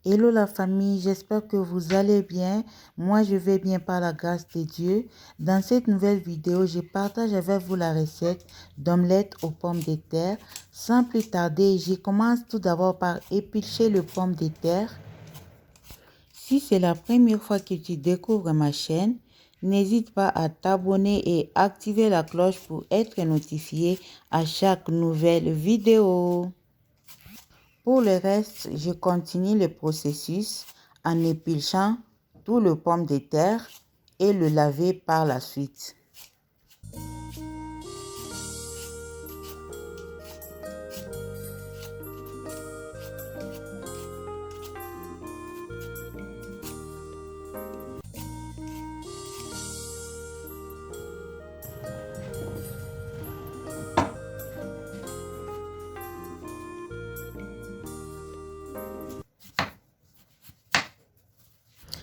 Hello la famille, j'espère que vous allez bien. Moi, je vais bien par la grâce de Dieu. Dans cette nouvelle vidéo, je partage avec vous la recette d'omelette aux pommes de terre. Sans plus tarder, je commence tout d'abord par éplucher les pommes de terre. Si c'est la première fois que tu découvres ma chaîne, n'hésite pas à t'abonner et activer la cloche pour être notifié à chaque nouvelle vidéo. Pour le reste, je continue le processus en épluchant tout le pomme de terre et le laver par la suite.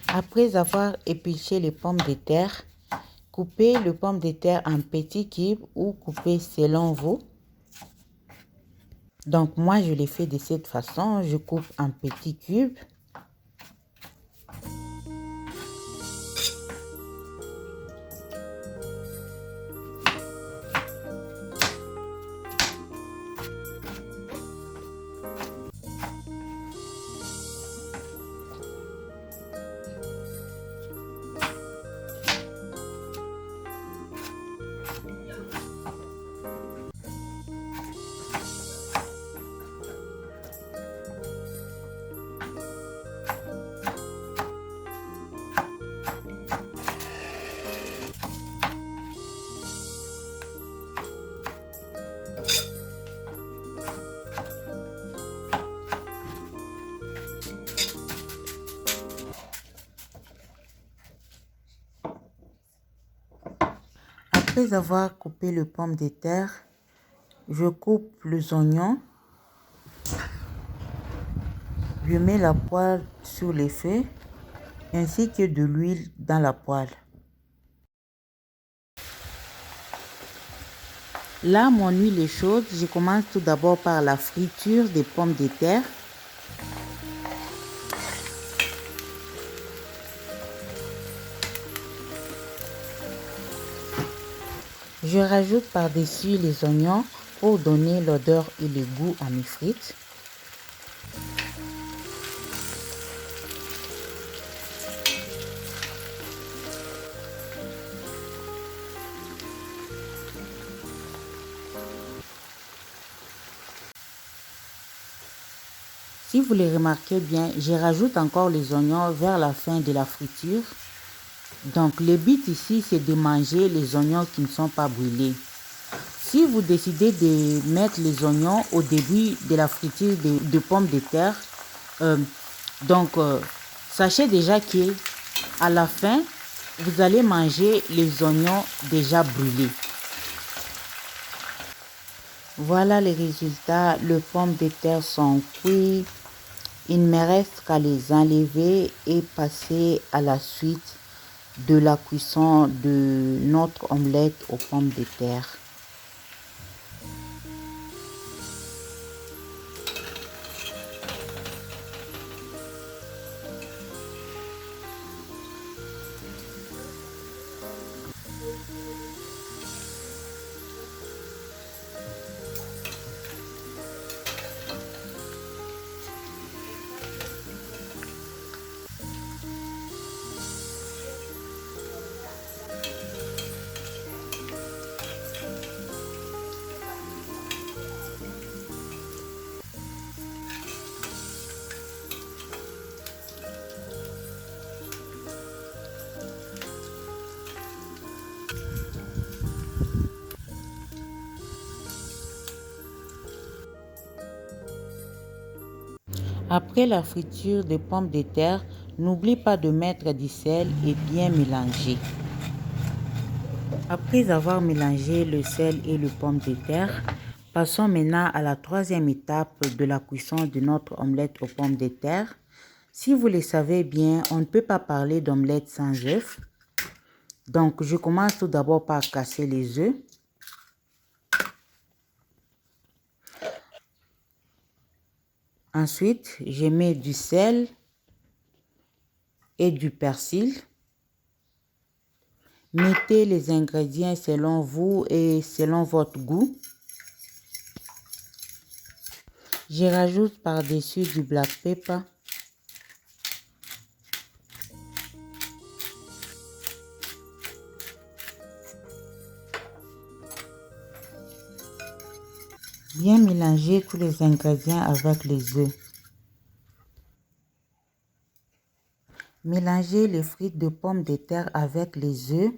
Après avoir épluché les pommes de terre, coupez les pommes de terre en petits cubes ou coupez selon vous. Donc moi je les fais de cette façon, je coupe en petits cubes. Après avoir coupé les pommes de terre, je coupe les oignons. Je mets la poêle sur les feux ainsi que de l'huile dans la poêle. Là, mon huile est chaude. Je commence tout d'abord par la friture des pommes de terre. Je rajoute par-dessus les oignons pour donner l'odeur et le goût à mes frites. Si vous les remarquez bien, je rajoute encore les oignons vers la fin de la friture. Donc le but ici, c'est de manger les oignons qui ne sont pas brûlés. Si vous décidez de mettre les oignons au début de la friture de pommes de terre, sachez déjà que à la fin, vous allez manger les oignons déjà brûlés. Voilà les résultats. Les pommes de terre sont cuites. Il ne me reste qu'à les enlever et passer à la suite de la cuisson de notre omelette aux pommes de terre. Après la friture des pommes de terre, n'oublie pas de mettre du sel et bien mélanger. Après avoir mélangé le sel et les pommes de terre, passons maintenant à la troisième étape de la cuisson de notre omelette aux pommes de terre. Si vous le savez bien, on ne peut pas parler d'omelette sans œufs. Donc, je commence tout d'abord par casser les œufs. Ensuite, je mets du sel et du persil. Mettez les ingrédients selon vous et selon votre goût. Je rajoute par-dessus du black pepper. Bien mélanger tous les ingrédients avec les œufs. Mélangez les frites de pommes de terre avec les œufs.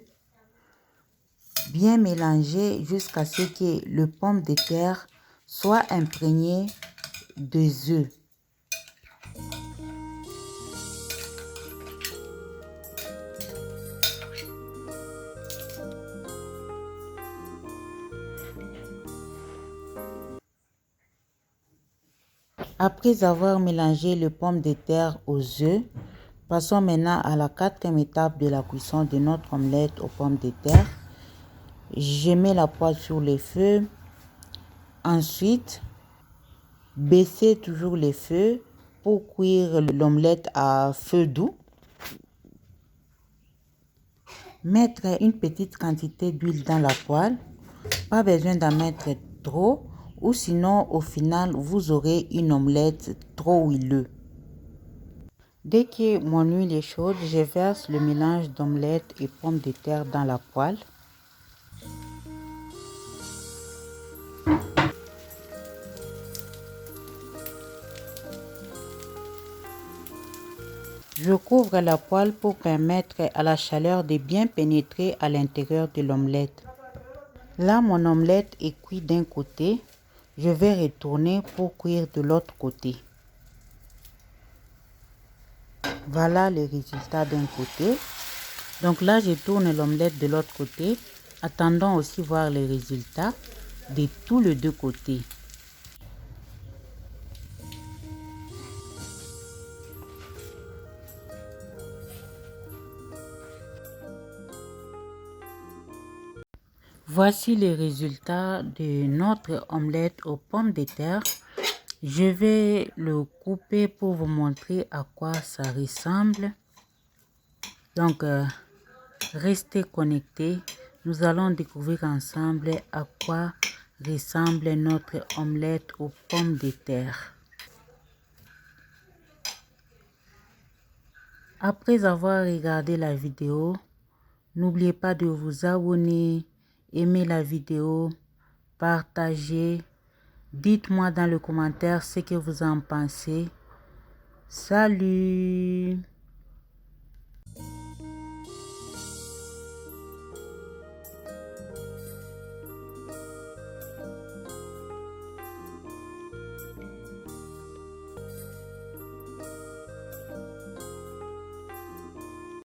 Bien mélanger jusqu'à ce que le pomme de terre soit imprégné des œufs. Après avoir mélangé les pommes de terre aux œufs, passons maintenant à la quatrième étape de la cuisson de notre omelette aux pommes de terre. Je mets la poêle sur le feu. Ensuite, baissez toujours le feu pour cuire l'omelette à feu doux. Mettre une petite quantité d'huile dans la poêle. Pas besoin d'en mettre trop ou sinon au final vous aurez une omelette trop huileuse. Dès que mon huile est chaude, je verse le mélange d'omelette et pommes de terre dans la poêle. Je couvre la poêle pour permettre à la chaleur de bien pénétrer à l'intérieur de l'omelette. Là, mon omelette est cuite d'un côté. Je vais retourner pour cuire de l'autre côté. Voilà le résultat d'un côté. Donc là, je tourne l'omelette de l'autre côté. Attendons aussi voir les résultats de tous les deux côtés. Voici les résultats de notre omelette aux pommes de terre. Je vais le couper pour vous montrer à quoi ça ressemble. Donc, restez connectés. Nous allons découvrir ensemble à quoi ressemble notre omelette aux pommes de terre. Après avoir regardé la vidéo, n'oubliez pas de vous abonner, aimer la vidéo, partager. Dites-moi dans le commentaire ce que vous en pensez. Salut!